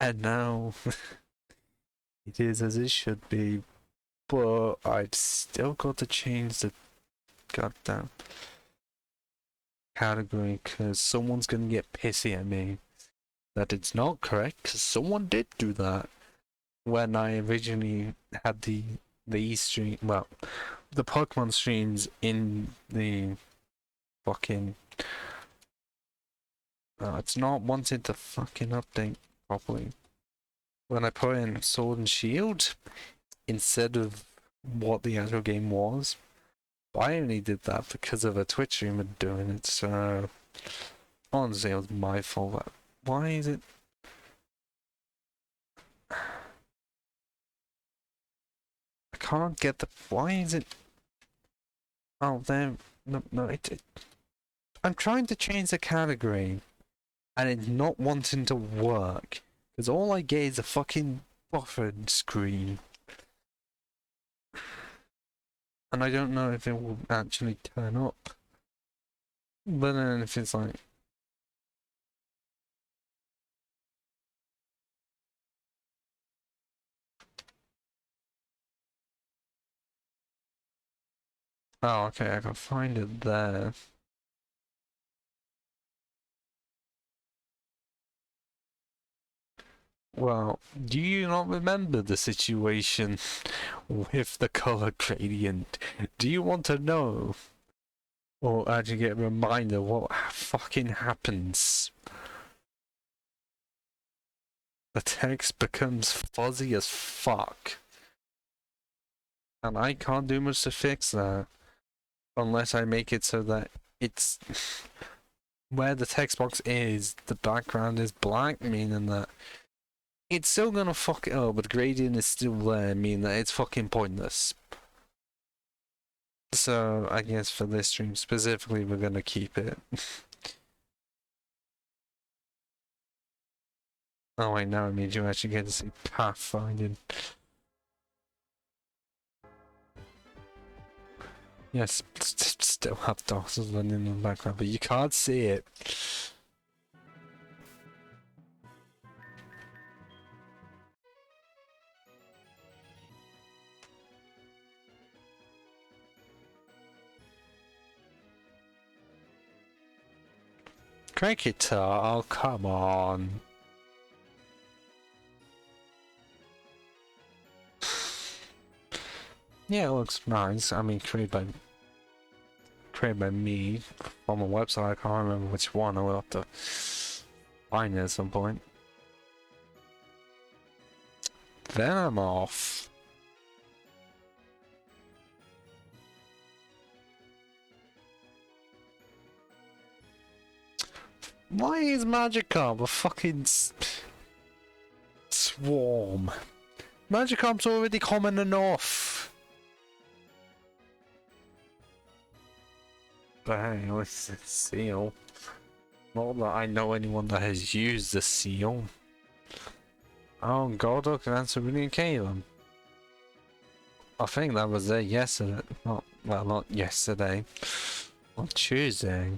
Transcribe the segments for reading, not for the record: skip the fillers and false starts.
And now it is as it should be, but I've still got to change the goddamn category because someone's gonna get pissy at me that it's not correct because someone did do that when I originally had the stream, well, the Pokemon streams in the fucking. It's not wanting to fucking update properly. When I put in Sword and Shield instead of what the actual game was, but I only did that because of a Twitch streamer doing it, so honestly, it was my fault. Why is it? I can't get the. Why is it? Oh, there. No, no, I'm trying to change the category, and it's not wanting to work. Because all I get is a fucking buffered screen. And I don't know if it will actually turn up. But then if it's like... Oh, okay, I can find it there. Well, do you not remember the situation with the color gradient? Do you want to know? Or actually get a reminder what fucking happens? The text becomes fuzzy as fuck. And I can't do much to fix that. Unless I make it so that it's... where the text box is, the background is black, meaning that it's still gonna fuck it up, but the gradient is still there, meaning that it's fucking pointless. So, I guess for this stream specifically, we're gonna keep it. Oh wait, now it means you actually get to see pathfinding. Yes, still have doctors running in the background, but you can't see it. Cricketer, oh come on. Yeah, it looks nice. I mean, created by me from a website. I can't remember which one. I will have to find it at some point. Then I'm off. Why is Magikarp a fucking swarm? Magikarp's already common enough. But hey, it's a seal. Not that I know anyone that has used the seal. Oh, Golduck can answer Rudy Caleb. I think that was there yesterday. Not yesterday. On Tuesday.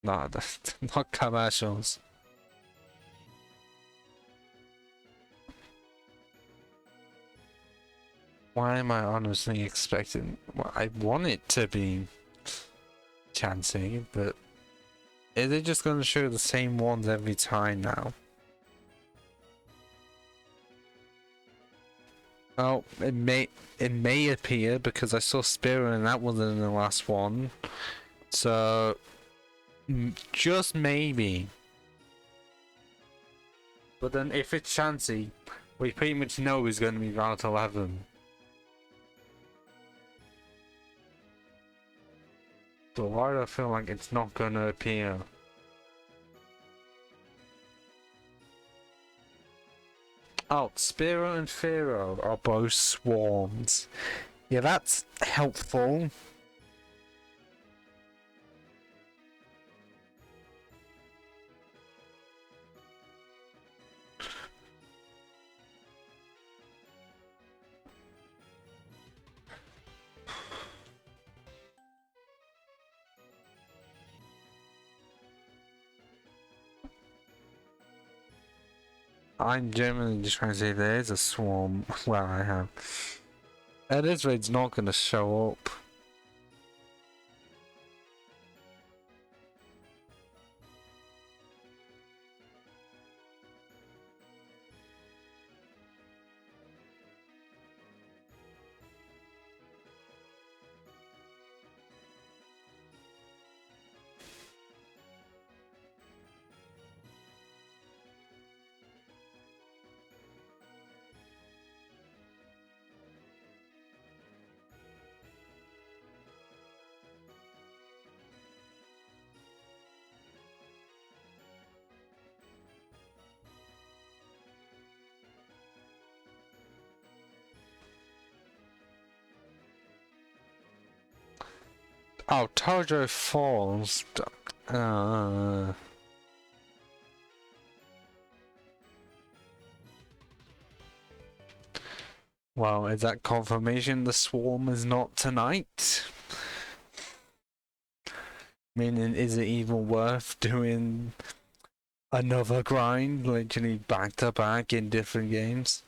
No, that's not commercials. Why am I honestly expecting... Well, I want it to be Chansey, but is they just going to show the same ones every time now? Oh, it may appear because I saw Spearow and that wasn't in the last one. So just maybe. But then if it's Chansey, we pretty much know he's going to be Route 11. So why do I feel like it's not going to appear? Oh, Spearow and Fearow are both swarms. Yeah, that's helpful. I'm genuinely just trying to say there is a swarm where I have. At this rate, it's not going to show up. Oh, Tojo Falls. Well, is that confirmation the swarm is not tonight? Meaning, is it even worth doing another grind, literally back to back in different games?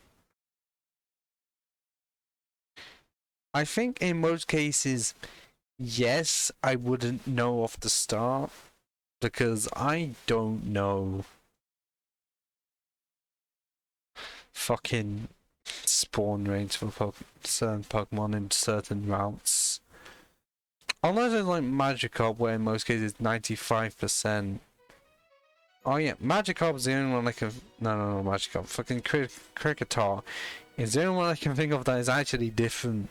I think in most cases, yes, I wouldn't know off the start, because I don't know fucking spawn rates for certain Pokemon in certain routes. Unless it's like Magikarp, where in most cases 95%. Oh yeah, Magikarp's the only one I can. No, Magikarp. Fucking Cricketar is the only one I can think of that is actually different.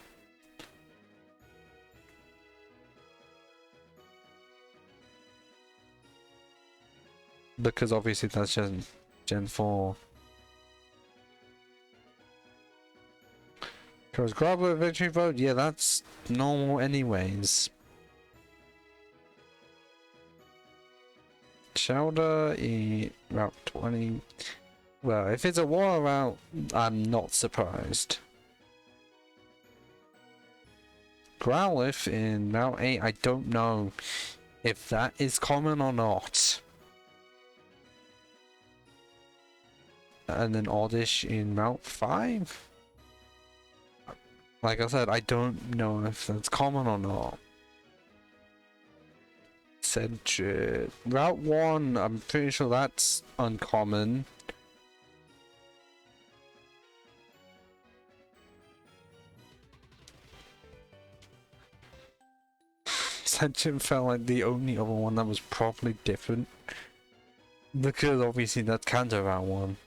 Because obviously that's just Gen 4. Because grab with victory vote, yeah, that's normal anyways. Shelter in Route 20. Well, if it's a war route, I'm not surprised. Growlithe in Route 8, I don't know if that is common or not. And then Oddish in Route 5? Like I said, I don't know if that's common or not. Century. Route 1, I'm pretty sure that's uncommon. Century felt like the only other one that was probably different. Because obviously that's Kanto Route 1.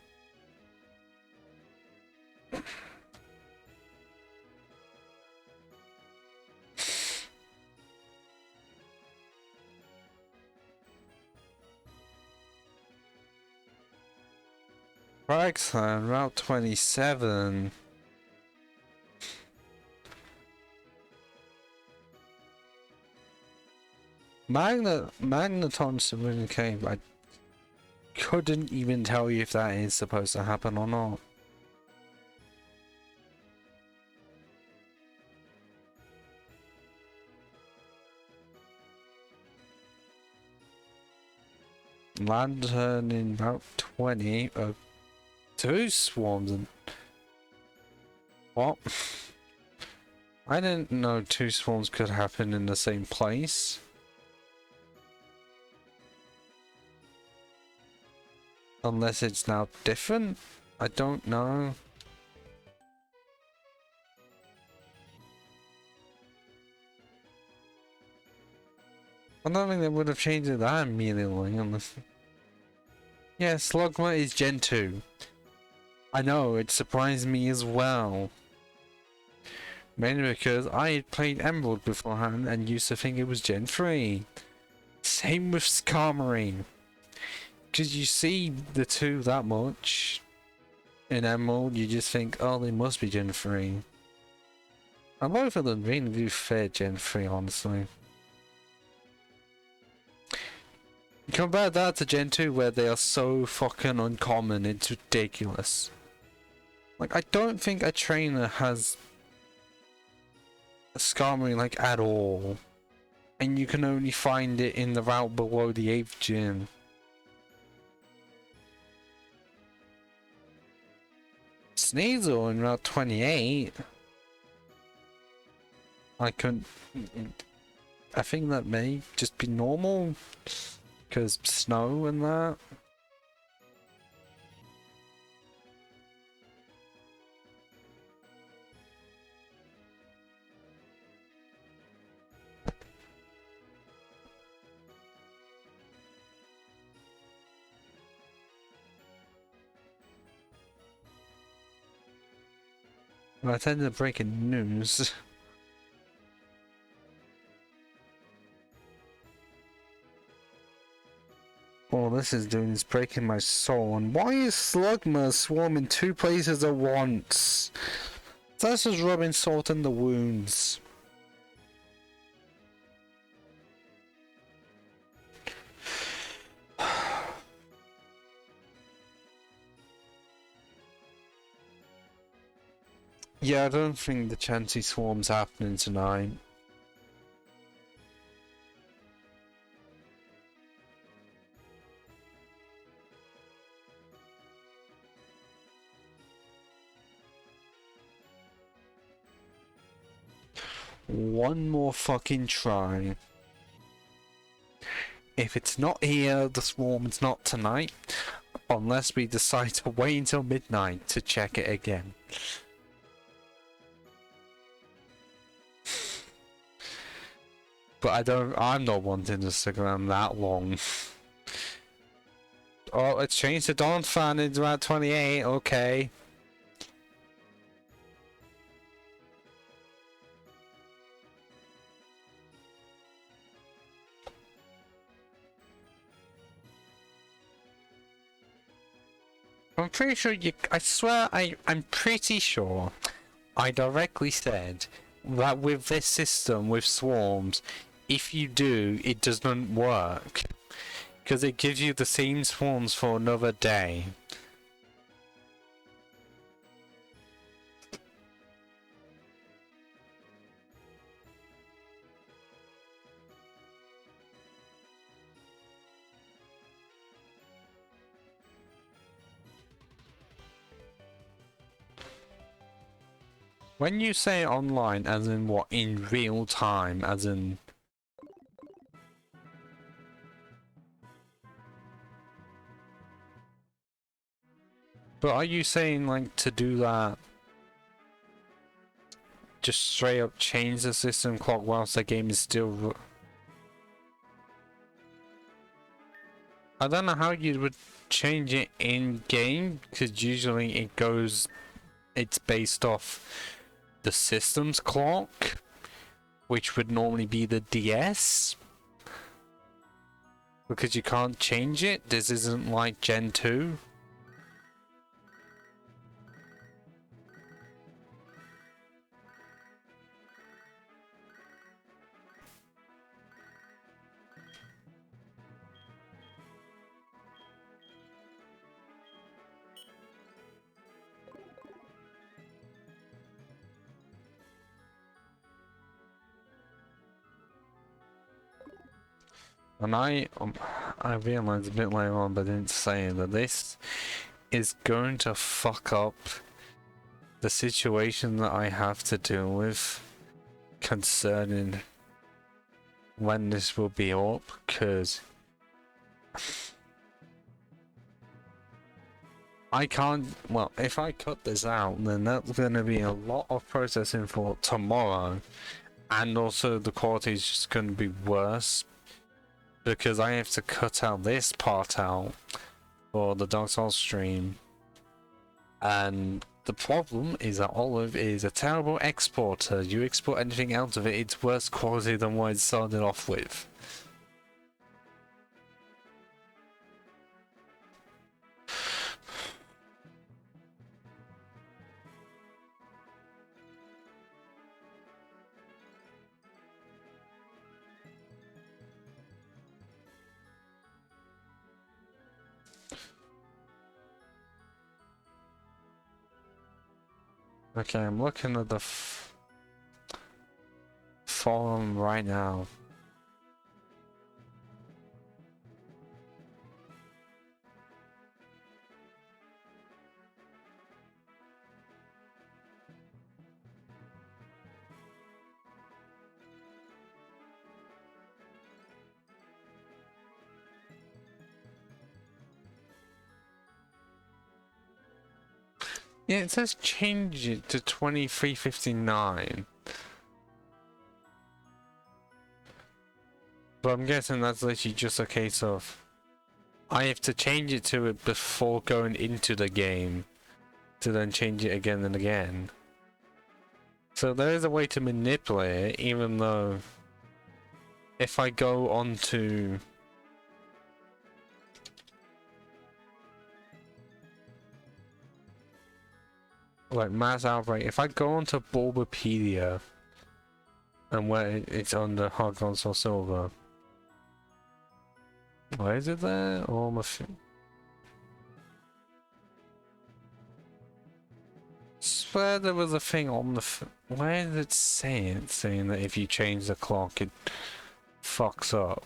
Excellent, Route 27. Magneton Serena Cave, I couldn't even tell you if that is supposed to happen or not. Lantern in Route 20. Two swarms and... What? I didn't know two swarms could happen in the same place. Unless it's now different? I don't know. I don't think they would have changed it that immediately, honestly. Yeah, Slugma is Gen 2. I know, it surprised me as well. Mainly because I had played Emerald beforehand and used to think it was Gen 3. Same with Skarmory. Because you see the two that much in Emerald, you just think, oh, they must be Gen 3. And both of them really do fair Gen 3, honestly. Compare that to Gen 2 where they are so fucking uncommon, it's ridiculous. Like, I don't think a trainer has a Skarmory, like, at all. And you can only find it in the route below the 8th gym. Sneasel in Route 28. I couldn't... I think that may just be normal. Because snow and that. I attended breaking news. All this is doing is breaking my soul. And why is Slugma swarming 2 places at once? That's just rubbing salt in the wounds. Yeah, I don't think the Chansey swarm's happening tonight. One more fucking try. If it's not here, the swarm is not tonight. Unless we decide to wait until midnight to check it again. But I'm not wanting to stick around that long. Oh, it's changed to Dawn Fan in Route 28, okay. I'm pretty sure I swear I'm pretty sure I directly said that with this system, with swarms, if you do, it doesn't work. Because it gives you the same swarms for another day. When you say online, as in what, in real time, as in... But are you saying, like, to do that, just straight up change the system clock whilst the game is still... I don't know how you would change it in-game, because usually it's based off the system's clock, which would normally be the DS. Because you can't change it, this isn't like Gen 2. And I realized a bit later on, but didn't say that this is going to fuck up the situation that I have to deal with concerning when this will be up, because I can't, well, if I cut this out, then that's going to be a lot of processing for tomorrow, and also the quality is just going to be worse. Because I have to cut out this part out for the Dark Souls stream. And the problem is that Olive is a terrible exporter. You export anything out of it, it's worse quality than what it started off with. Okay, I'm looking at the forum right now. Yeah, it says change it to 23:59. But I'm guessing that's literally just a case of I have to change it to it before going into the game to then change it again and again. So there is a way to manipulate it, even though if I go on to like mass outbreak, if I go onto Bulbapedia and where it's on the HeartGold or Silver, where is it there? Or my swear there was a thing on the where did it say it? Saying that if you change the clock it fucks up.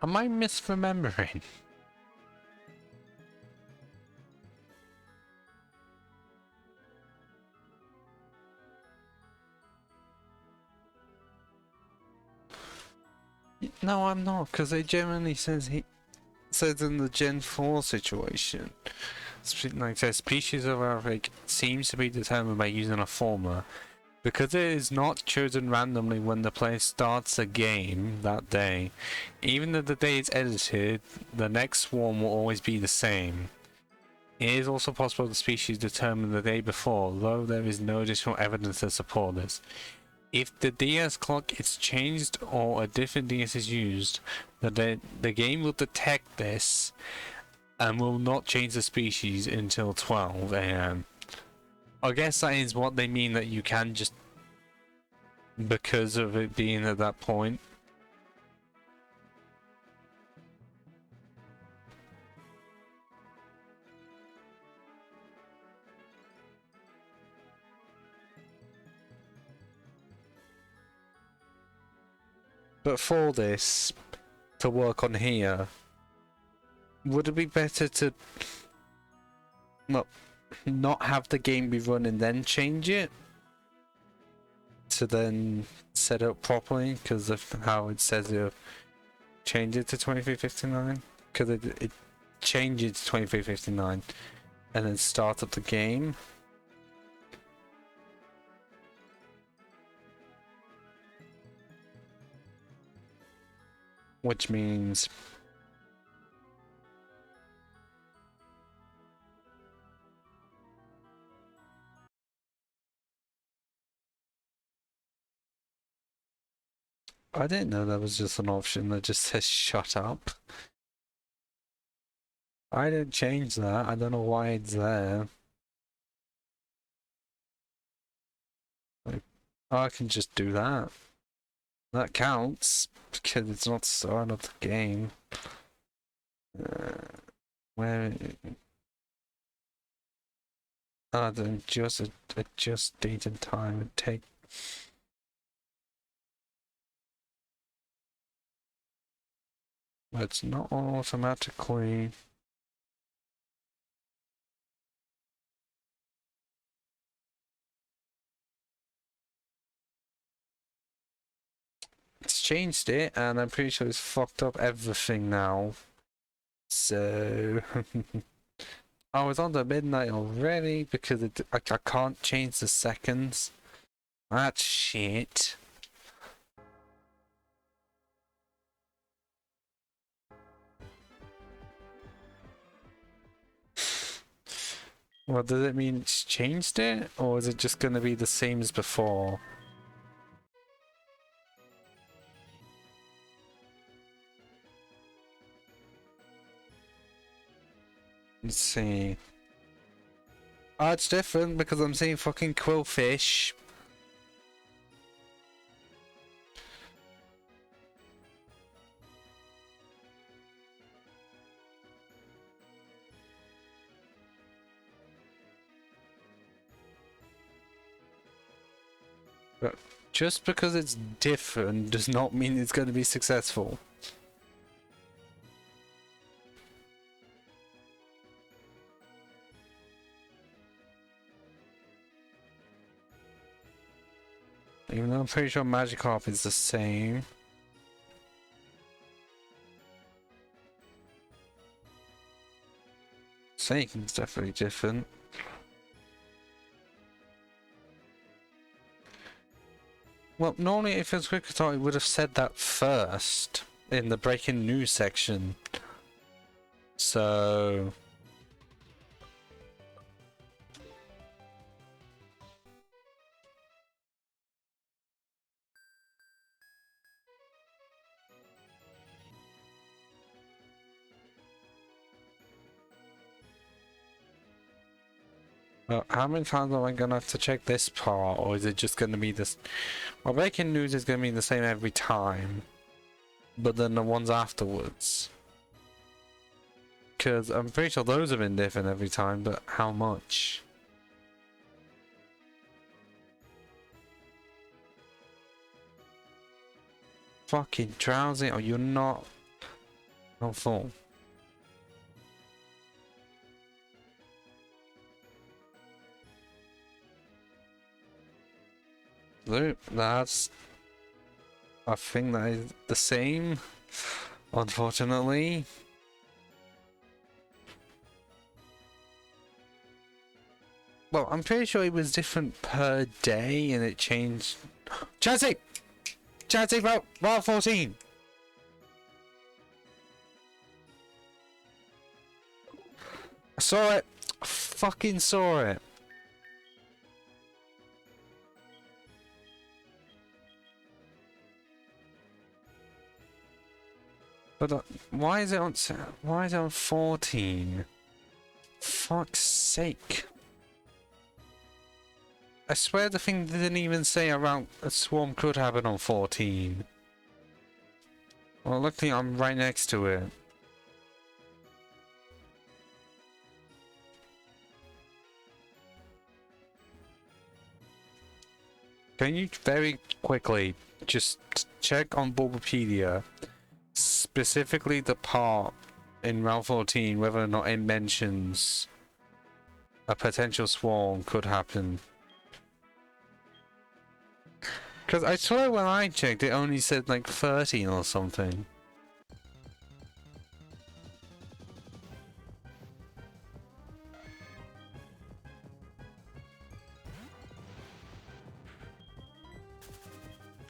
Am I misremembering? No, I'm not, because it generally says says in the Gen 4 situation, like says species of outbreak seems to be determined by using a formula. Because it is not chosen randomly when the player starts a game that day, even though the day is edited, the next swarm will always be the same. It is also possible the species determined the day before, though there is no additional evidence to support this. If the DS clock is changed or a different DS is used, the game will detect this and will not change the species until 12 AM. I guess that is what they mean, that you can just, because of it being at that point. But for this to work on here, would it be better to not have the game be run and then change it? To then set it up properly because of how it says it, change it to 23:59? Because it changes to 23:59 and then start up the game. Which means I didn't know that was just an option that just says shut up. I didn't change that. I don't know why it's there. Like, I can just do that. That counts because it's not starting up the game. Where? Then just adjust date and time and take. It's not automatically. It's changed it, and I'm pretty sure it's fucked up everything now. So. I was on the midnight already because I can't change the seconds. That's shit. Well, does it mean it's changed it, or is it just going to be the same as before? Let's see. Oh, it's different because I'm seeing fucking quillfish. But just because it's different does not mean it's going to be successful. Even though I'm pretty sure Magikarp is the same. Sagan's definitely different. Well, normally if it was Kricketot, it would have said that first in the breaking news section. So... Well, how many times am I gonna have to check this part, or is it just gonna be this? Well, breaking news is gonna be the same every time, but then the ones afterwards, because I'm pretty sure those have been different every time, but how much? Fucking drowsy, or you're not full. That's a thing that is the same, unfortunately. Well, I'm pretty sure it was different per day and it changed. Chansey! Chansey, roll 14! I saw it! I fucking saw it! But why is it on 14? Fuck's sake. I swear the thing didn't even say around a swarm could happen on 14. Well, luckily I'm right next to it. Can you very quickly just check on Bulbapedia, specifically the part in Route 14, whether or not it mentions a potential swarm could happen? Because I swear when I checked, it only said like 13 or something.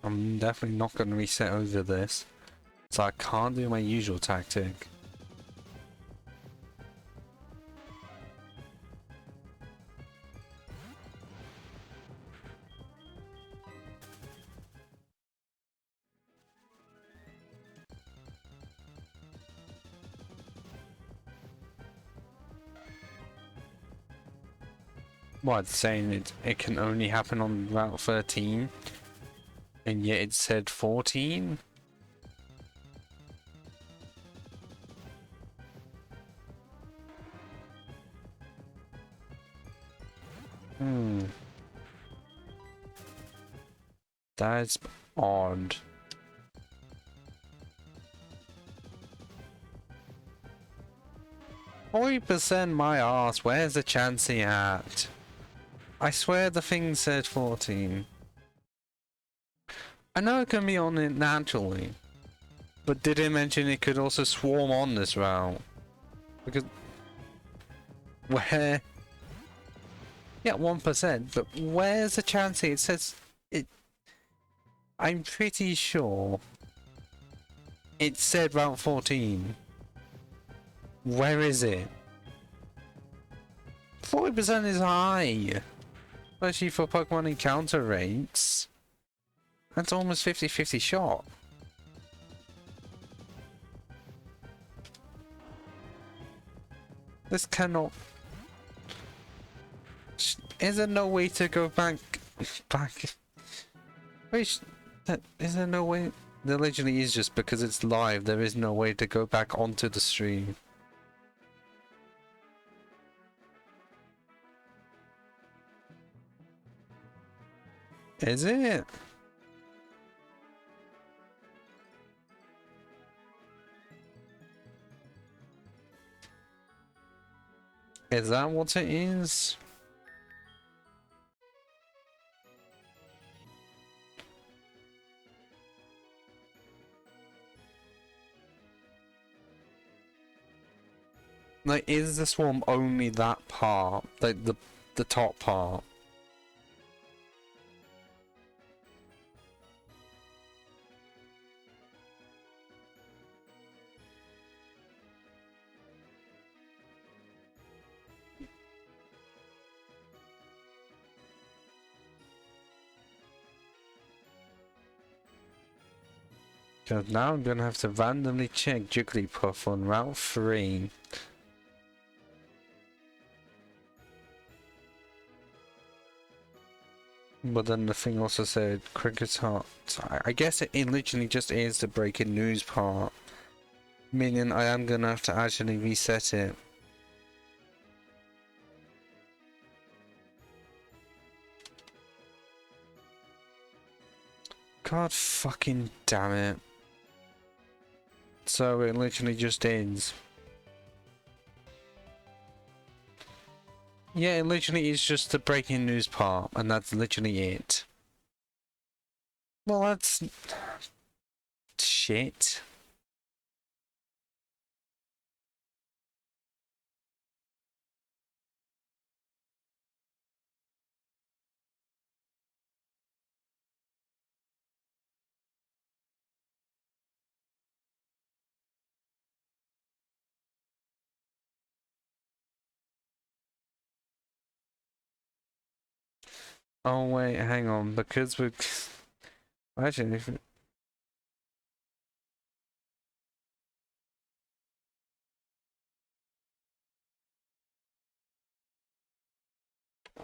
I'm definitely not going to reset over this, so I can't do my usual tactic. What, saying it can only happen on Route 13? And yet it said 14? That's odd. %, my ass, where's the Chansey at? I swear the thing said 14. I know it can be on it naturally, but did it mention it could also swarm on this route? Because... where... yeah, 1%, but where's the Chansey? It says... it... I'm pretty sure... it said Route 14. Where is it? 40% is high! Especially for Pokemon encounter rates. That's almost 50-50 shot. This cannot... is there no way to go back... Wait, is there no way... there literally is, just because it's live, there is no way to go back onto the stream. Is it? Is that what it is? Like, is the swarm only that part? Like, the top part? Because now I'm gonna have to randomly check Jigglypuff on Route 3. But then the thing also said Cricket's Heart. So I guess it literally just is the breaking news part. Meaning I am gonna have to actually reset it. God fucking damn it. So it literally just ends. Yeah, it literally is just the breaking news part, and that's literally it. Well, that's shit. Oh wait, hang on, because we're actually if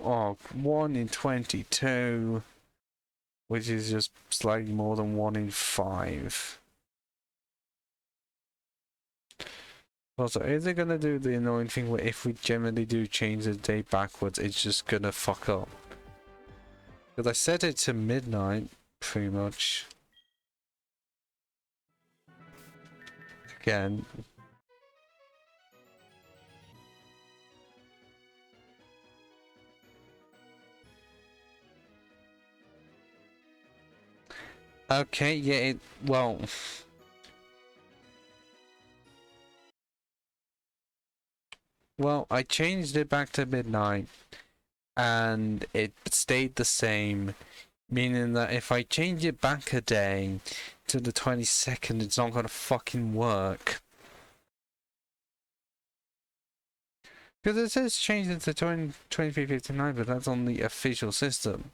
oh, 1 in 22, which is just slightly more than 1 in 5. Also, is it gonna do the annoying thing where if we generally do change the day backwards, it's just gonna fuck up? Because I set it to midnight, pretty much. Again. Okay, yeah, well... Well, I changed it back to midnight, and it stayed the same, meaning that if I change it back a day to the 22nd, it's not gonna fucking work. Because it says change it to 2359, but that's on the official system.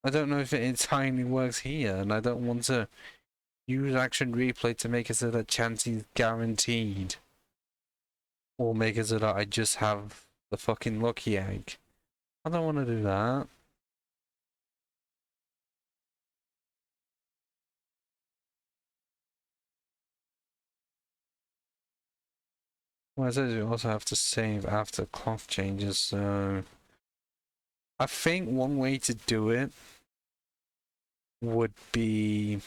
I don't know if it entirely works here, and I don't want to use action replay to make it so that Chansey's guaranteed. Or make it so that I just have the fucking lucky egg. I don't want to do that. Well, it says you also have to save after clock changes, so... I think one way to do it would be...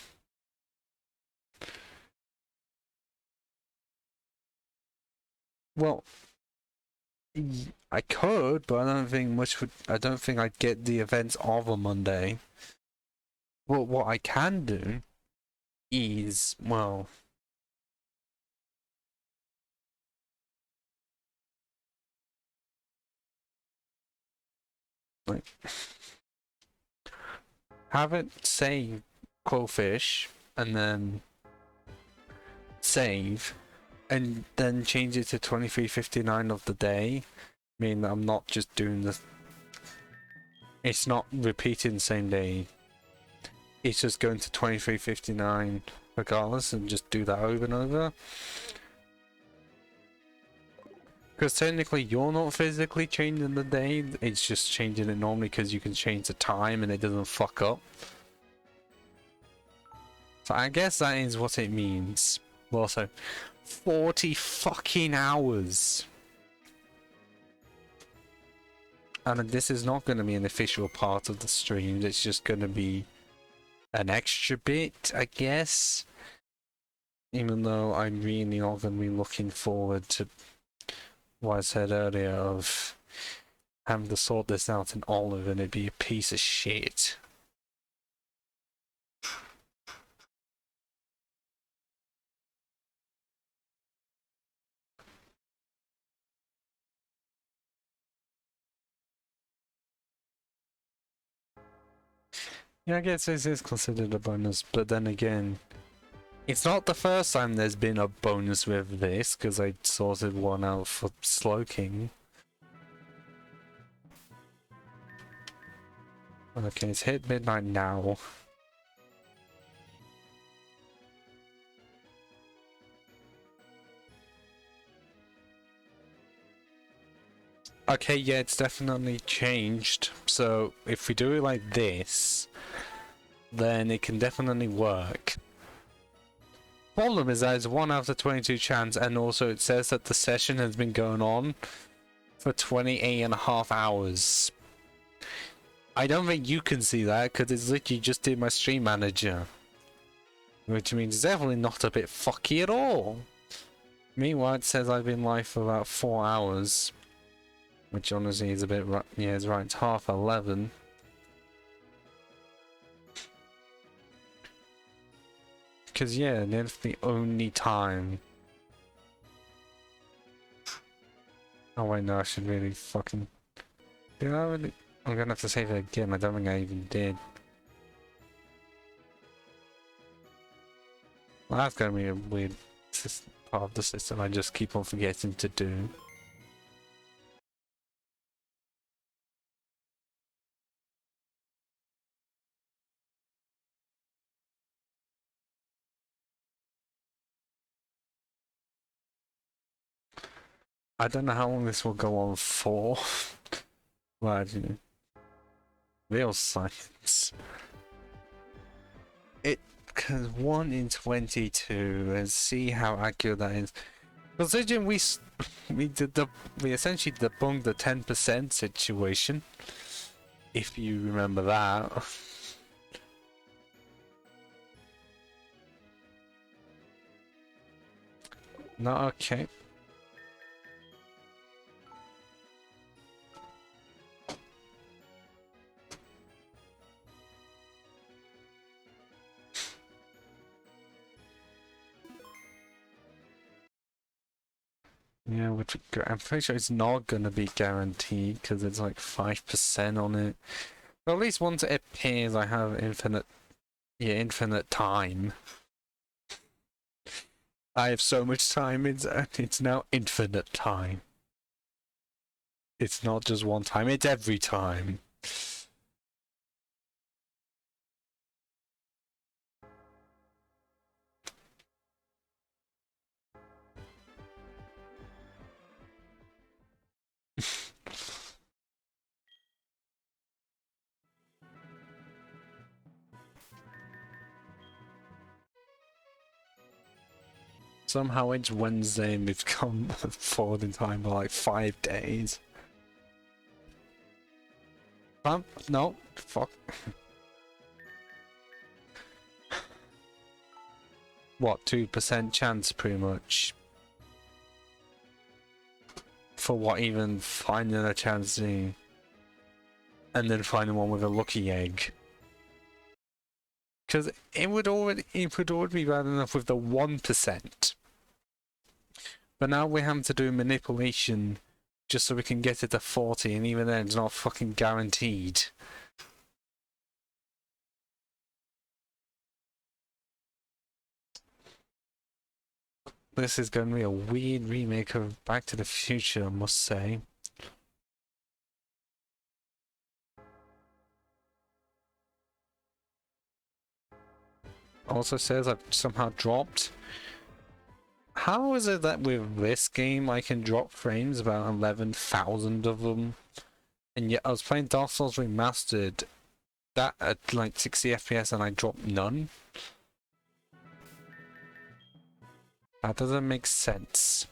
Well, I could, but I don't think much would... I don't think I'd get the events of a Monday. But what I can do is, well... like... have it say Quillfish, and then... save, and then change it to 2359 of the day. I mean, I'm not just doing this. It's not repeating the same day. It's just going to 2359 regardless, and just do that over and over. Because technically you're not physically changing the day, it's just changing it normally because you can change the time and it doesn't fuck up. So I guess that is what it means. Well, so 40 fucking hours. And this is not going to be an official part of the stream. It's just going to be an extra bit, I guess. Even though I'm really not going to be looking forward to what I said earlier of having to sort this out in Olive and it'd be a piece of shit. Yeah, I guess this is considered a bonus, but then again, it's not the first time there's been a bonus with this, because I sorted one out for Slowking. Okay, it's hit midnight now. Okay, yeah, it's definitely changed. So if we do it like this, then it can definitely work. Problem is that it's 1 out of 22 chance, and also it says that the session has been going on for 28.5 hours. I don't think you can see that because it's literally just in my stream manager. Which means it's definitely not a bit fucky at all. Meanwhile, it says I've been live for about 4 hours. Which honestly is a bit, yeah, it's right, it's 11:30. Because, yeah, that's the only time. Oh, wait, no, I should really fucking. Did I really? I'm gonna have to save it again. I don't think I even did. Well, that's gonna be a weird part of the system I just keep on forgetting to do. I don't know how long this will go on for. Well, you know, real science. Because 1 in 22, and see how accurate that is. Considering we essentially debunked the 10% situation, if you remember that. No, okay. Yeah, which I'm pretty sure it's not gonna be guaranteed because it's like 5% on it. But at least once it appears, I have infinite time. I have so much time. It's now infinite time. It's not just one time. It's every time. Somehow it's Wednesday and we've come forward in time by like 5 days. No, fuck. What, 2% chance pretty much? For what, even finding a Chansey and then finding one with a lucky egg? Because it would already be bad enough with the 1%. But now we're having to do manipulation just so we can get it to 40, and even then it's not fucking guaranteed. This is going to be a weird remake of Back to the Future, I must say. Also says I've somehow dropped. How is it that with this game I can drop frames, about 11,000 of them? And yet I was playing Dark Souls Remastered, that at like 60 FPS and I dropped none? That doesn't make sense.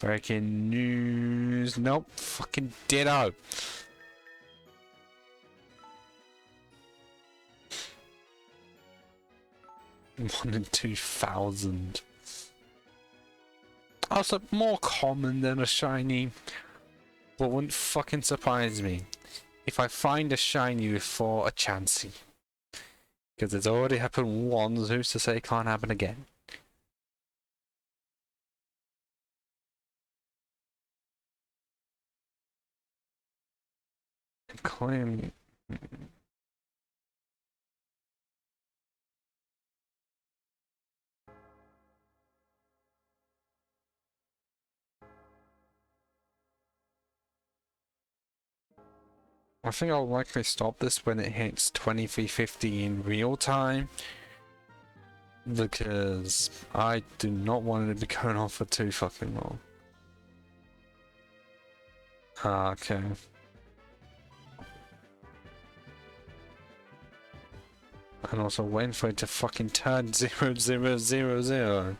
Breaking news. Nope. Fucking ditto. One in 2,000. Also, more common than a shiny. But wouldn't fucking surprise me if I find a shiny for a Chansey. Because it's already happened once, who's to say it can't happen again? Claim. I think I'll likely stop this when it hits 2350 in real time. Because I do not want it to be going on for too fucking long. Ah, okay. And also waiting for it to fucking turn 0000.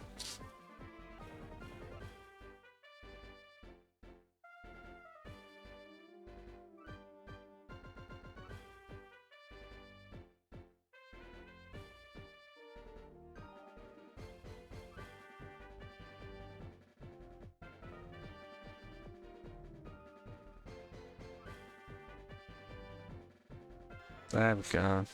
There we go.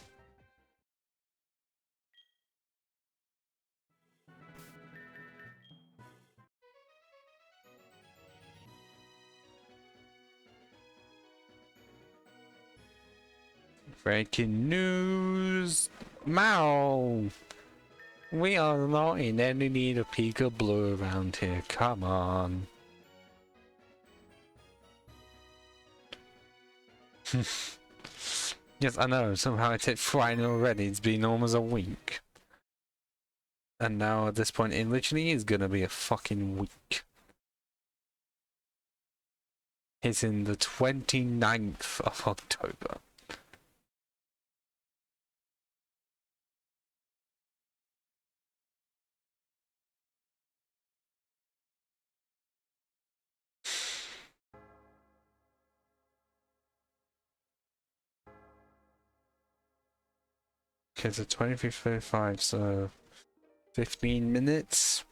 Breaking news! Mao! We are not in any need of Pika Blue around here, come on. Yes, I know, somehow it's hit Friday already, it's been almost a week. And now at this point it literally is gonna be a fucking week. It's in the 29th of October. Okay, so 23:35, so 15 minutes.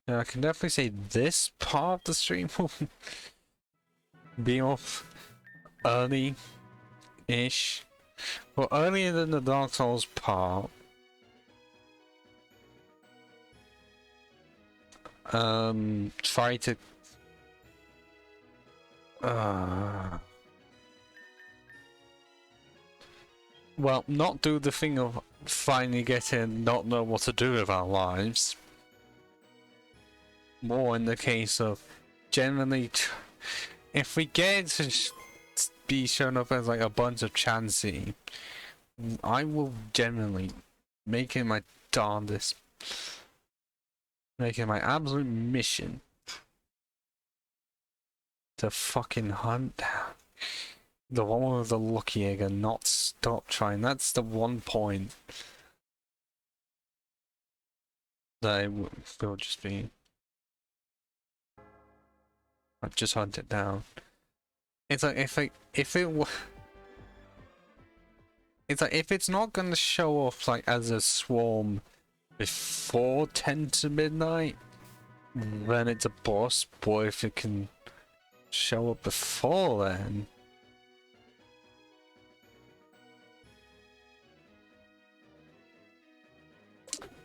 Yeah, I can definitely say this part of the stream will be off early-ish. Well, earlier than the Dark Souls part. Try to well, not do the thing of finally getting not know what to do with our lives. More in the case of generally, if we get to be shown up as like a bunch of Chansey, I will generally make it my darndest, make it my absolute mission to fucking hunt down the one with the lucky egg and not stop trying. That's the one point that it will just be. I'd just hunt it down. It's like if it's not gonna show off like as a swarm before 10 to midnight, then it's a boss. But if it can show up before then,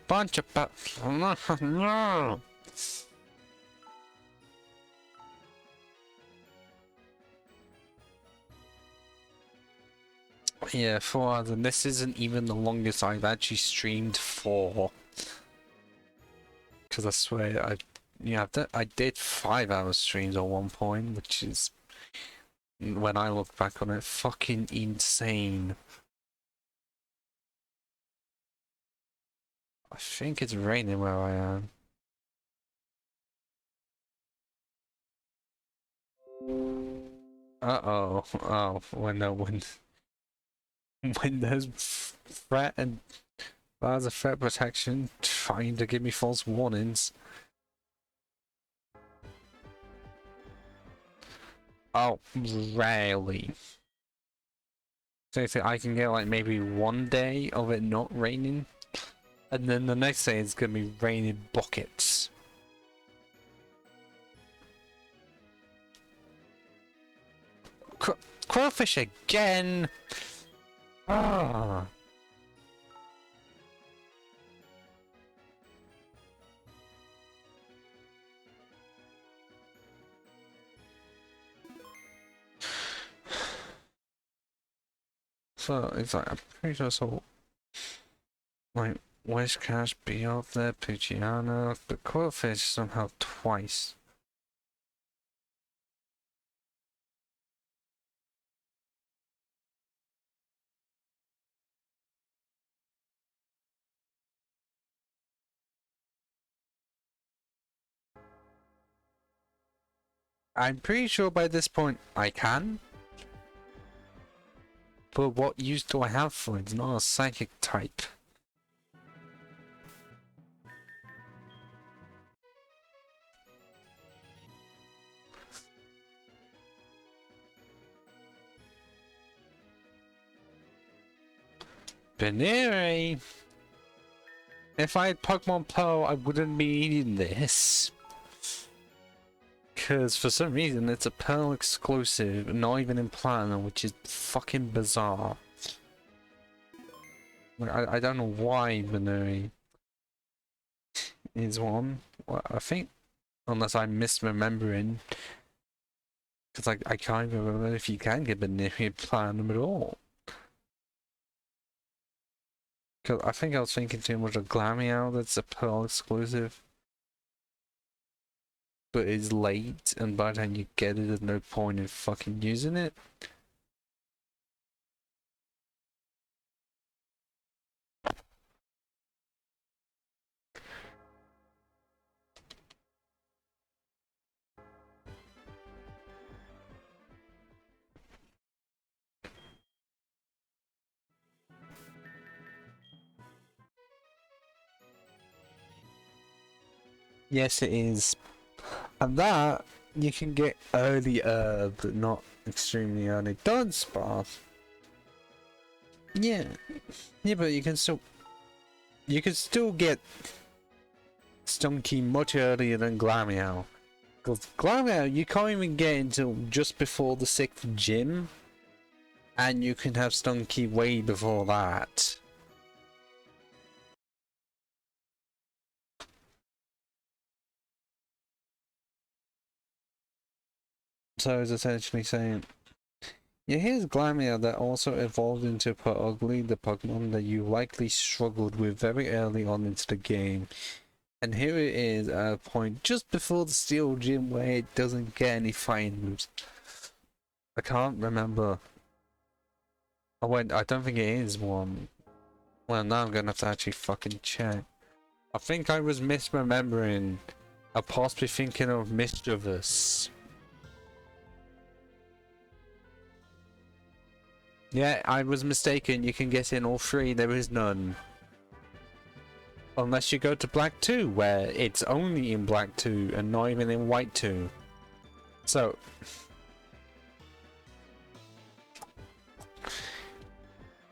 bunch of no. Yeah, 4 hours, and this isn't even the longest I've actually streamed for. Because I swear, I did 5-hour streams at one point, which is, when I look back on it, fucking insane. I think it's raining where I am. Uh-oh. Oh, when there's threat and there's a threat protection trying to give me false warnings. Oh, rarely. So I can get like maybe one day of it not raining, and then the next day it's gonna be raining buckets. Crowfish again! Ah. So it's like I'm pretty sure so. Like Wish Cash be up there, Pucciano, but Quillfish somehow twice. I'm pretty sure by this point I can. But what use do I have for it? It's not a psychic type. Binary! If I had Pokemon Pearl, I wouldn't be eating this. Because for some reason it's a Pearl exclusive, not even in Platinum, which is fucking bizarre. Like, I don't know why Binary is one. Well, I think, unless I'm misremembering, because I can't even remember if you can get Binary in Platinum at all. Because I think I was thinking too much of Glameow, that's a Pearl exclusive. But it's late, and by the time you get it, there's no point in fucking using it. Yes, it is. And that, you can get earlier, but not extremely early. Dunsparce. Yeah. Yeah, but you can still get Stunky much earlier than Glameow. Because Glameow, you can't even get until just before the 6th gym. And you can have Stunky way before that. So it's essentially saying, yeah, here's Glameow that also evolved into Pugly, the Pokemon that you likely struggled with very early on into the game. And here it is at a point just before the Steel Gym where it doesn't get any fighting moves. I can't remember. Oh wait, I don't think it is one. Well, now I'm gonna have to actually fucking check. I think I was misremembering. I'm possibly thinking of Mischievous. Yeah, I was mistaken. You can get in all three. There is none. Unless you go to Black 2, where it's only in Black 2 and not even in White 2. So...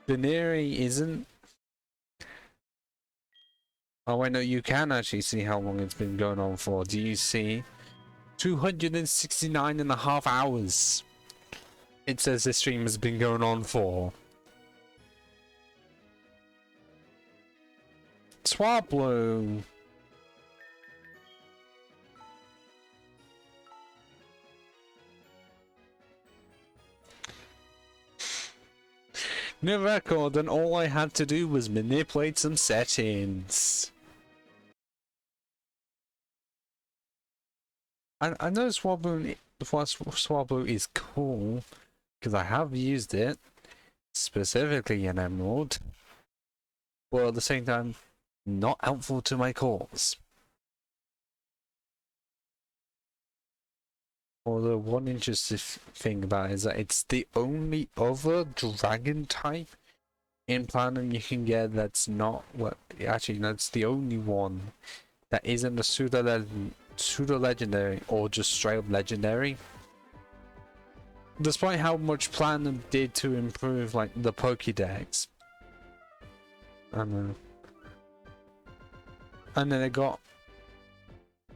Binary isn't... Oh wait, no, you can actually see how long it's been going on for. Do you see? 269.5 hours. It says this stream has been going on for. Swablu. New record, and all I had to do was manipulate some settings. I know Swablu is cool, because I have used it, specifically in Emerald, but at the same time, not helpful to my cause. Well, the one interesting thing about it is that it's the only other dragon type in Platinum you can get that's not, well, actually, no, it's the only one that isn't a pseudo-legendary or just straight up legendary. Despite how much Platinum did to improve, like, the Pokédex. And then it got,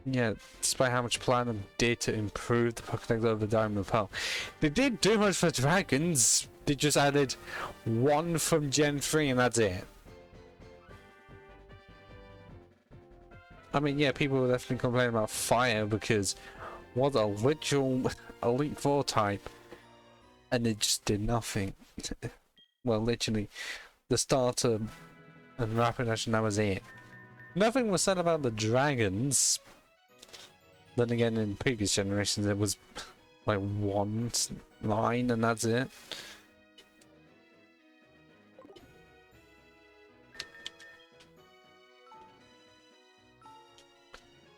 yeah, despite how much Platinum did to improve the Pokédex over Diamond and Pearl, they did do much for dragons. They just added one from Gen 3 and that's it. I mean, yeah, people were definitely complaining about fire because what a literal Elite Four type, and it just did nothing. Well, literally, the starter and rapid action, that was it. Nothing was said about the dragons. Then again, in previous generations, it was like one line and that's it.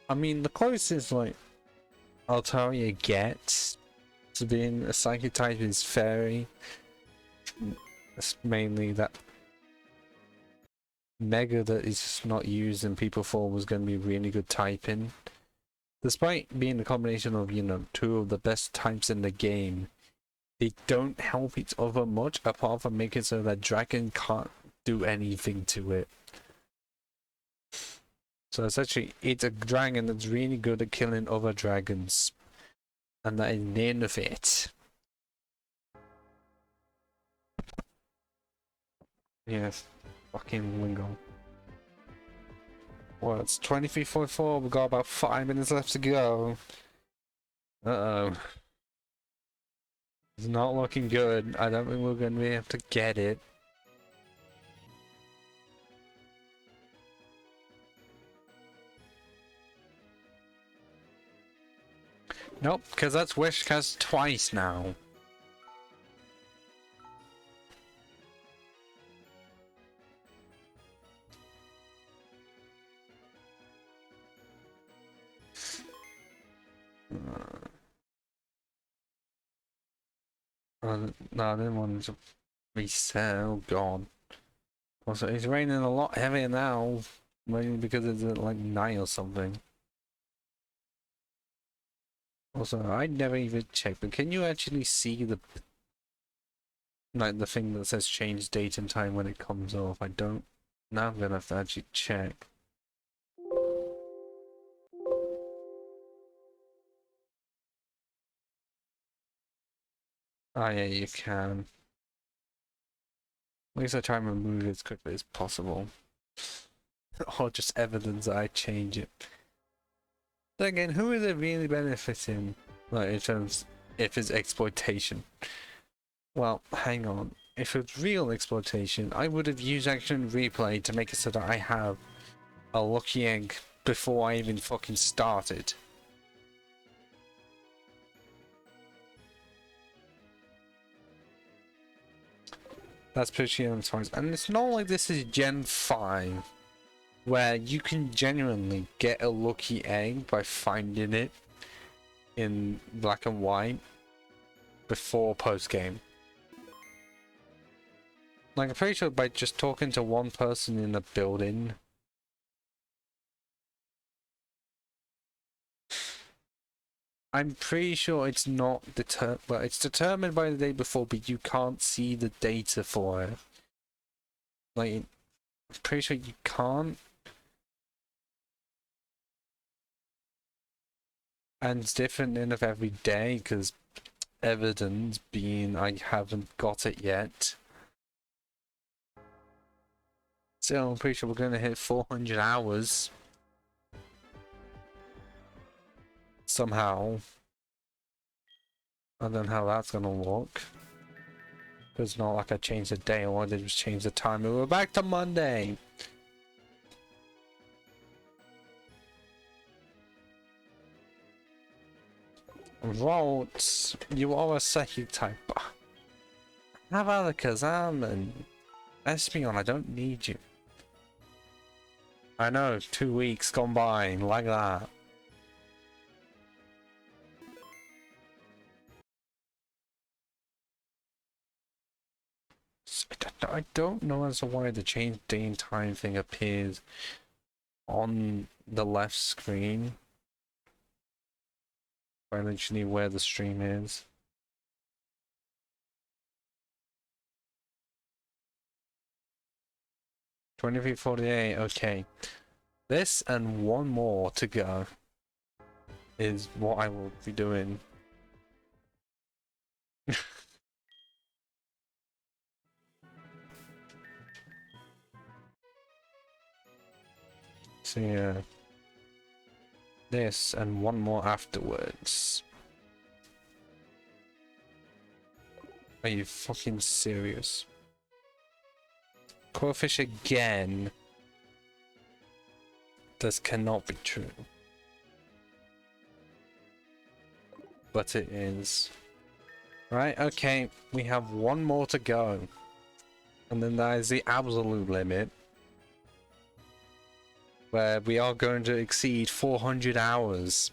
I mean, the closest, like, Altaria gets to being a psychic type is Fairy. It's mainly that Mega that is just not used and people thought was going to be really good typing. Despite being a combination of, you know, two of the best types in the game, they don't help each other much apart from making it so that Dragon can't do anything to it. So essentially, it's a dragon that's really good at killing other dragons. And that is the end of it. Yes, fucking lingo. Well, it's 23:44, we've got about 5 minutes left to go. Uh-oh. It's not looking good. I don't think we're going to be able to get it. Nope, because that's Wishcast twice now. No, I didn't want to reset. Oh god. Also, it's raining a lot heavier now. Maybe because it's at like 9 or something. Also, I never even checked, but can you actually see the, like, the thing that says change date and time when it comes off? I don't. Now I'm gonna have to actually check. Ah, yeah, you can. At least I try and remove it as quickly as possible. Or just evidence that I change it. Then again, who is it really benefiting? Like, in terms, if it's exploitation. Well, hang on. If it's real exploitation, I would have used Action Replay to make it so that I have a lucky egg before I even fucking started. That's pretty unsurprising. And it's not like this is Gen 5, where you can genuinely get a lucky egg by finding it in black and white before post-game. Like, I'm pretty sure by just talking to one person in a building, I'm pretty sure it's not well, it's determined by the day before, but you can't see the data for it. Like, I'm pretty sure you can't. And it's different in of every day, because evidence being I haven't got it yet. So I'm pretty sure we're going to hit 400 hours. Somehow. I don't know how that's going to look. It's not like I changed the day, or I did just change the time. And we're back to Monday. Vault, you are a psychic type. Have Alakazam and Espeon, I don't need you. I know, 2 weeks gone by, like that. I don't know as to why the change day and time thing appears on the left screen. By literally where the stream is. $23.48, okay. This and one more to go is what I will be doing. So yeah. This and one more afterwards. Are you fucking serious? Quillfish again? This cannot be true. But it is. Right, okay, we have one more to go. And then that is the absolute limit. Where we are going to exceed 400 hours.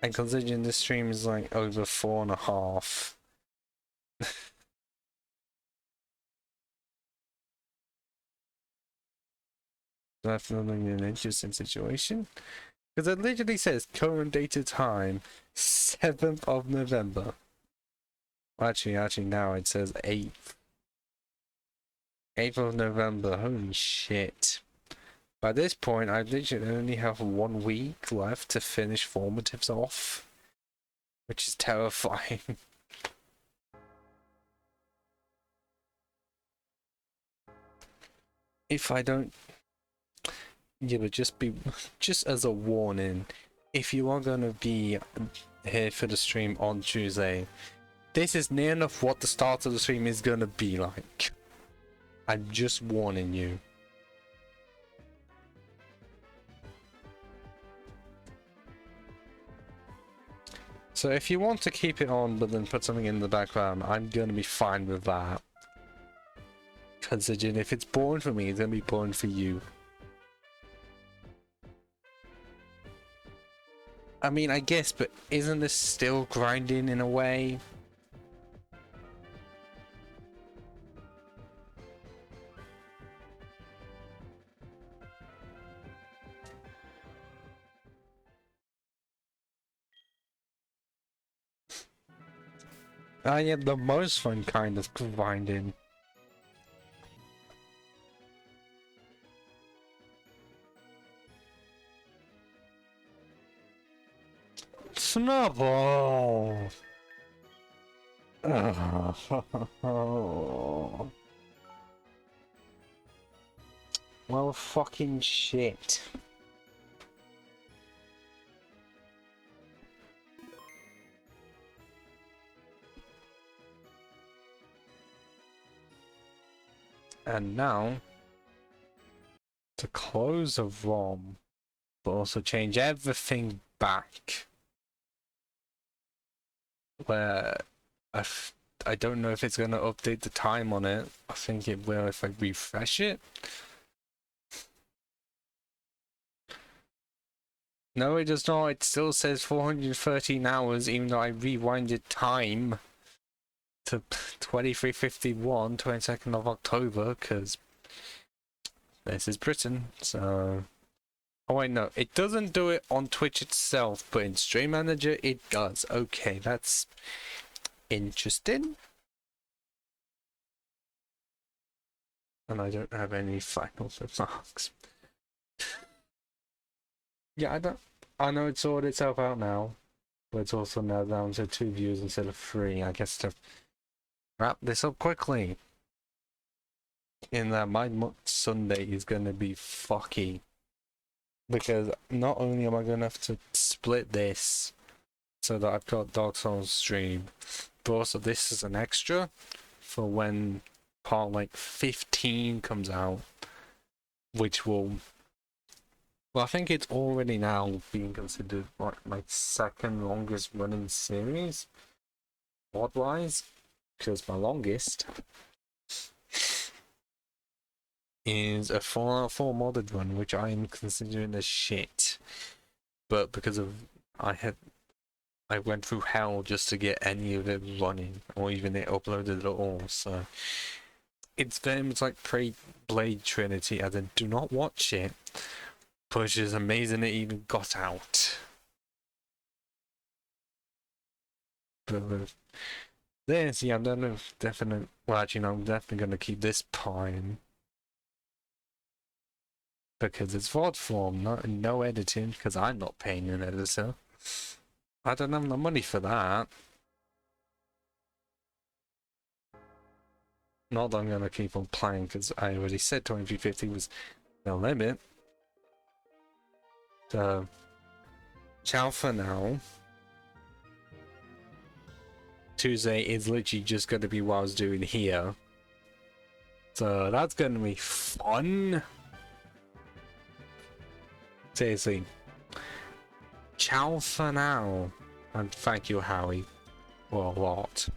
And considering this stream is like over 4.5. Definitely an interesting situation. Because it literally says current date of time 7th of November. Actually now it says 8th. 8th of November, holy shit. By this point, I literally only have 1 week left to finish formatives off. Which is terrifying. If I don't... Yeah, but just as a warning, if you are going to be here for the stream on Tuesday, this is near enough what the start of the stream is going to be like. I'm just warning you. So if you want to keep it on but then put something in the background, I'm going to be fine with that. Considering if it's boring for me, it's going to be boring for you. I mean, I guess, but isn't this still grinding in a way? I am the most fun kind of grinding. Snowball! Oh. Well, fucking shit. And now, to close the ROM, but also change everything back. Where I don't know if it's going to update the time on it. I think it will if I refresh it. No, it does not. It still says 413 hours, even though I rewinded time to 23:51, 22nd of October, because this is Britain, so... Oh wait, no, it doesn't do it on Twitch itself, but in Stream Manager it does. Okay, that's interesting. And I don't have any final remarks. Yeah, I know it's sorted itself out now, but it's also now down to 2 views instead of 3. I guess to wrap this up quickly, in that my Sunday is going to be fucky. Because not only am I going to have to split this so that I've got Dark Souls stream, but also this is an extra for when part like 15 comes out, which will... Well, I think it's already now being considered like my second longest running series, mod-wise, because my longest is a Fallout 4 modded run, which I am considering as shit. But because of I went through hell just to get any of it running, or even it uploaded at all, so... It's very much like Blade Trinity, as in, do not watch it, but it's just amazing it even got out. But with this, yeah, I'm definitely... Well, actually, no, I'm definitely going to keep this Pine. Because it's VOD form, no editing, because I'm not paying an editor. I don't have the money for that. Not that I'm going to keep on playing, because I already said 2350 was the limit. So, ciao for now. Tuesday is literally just going to be what I was doing here. So, that's going to be fun. Seriously. Ciao for now. And thank you, Howie, for a lot.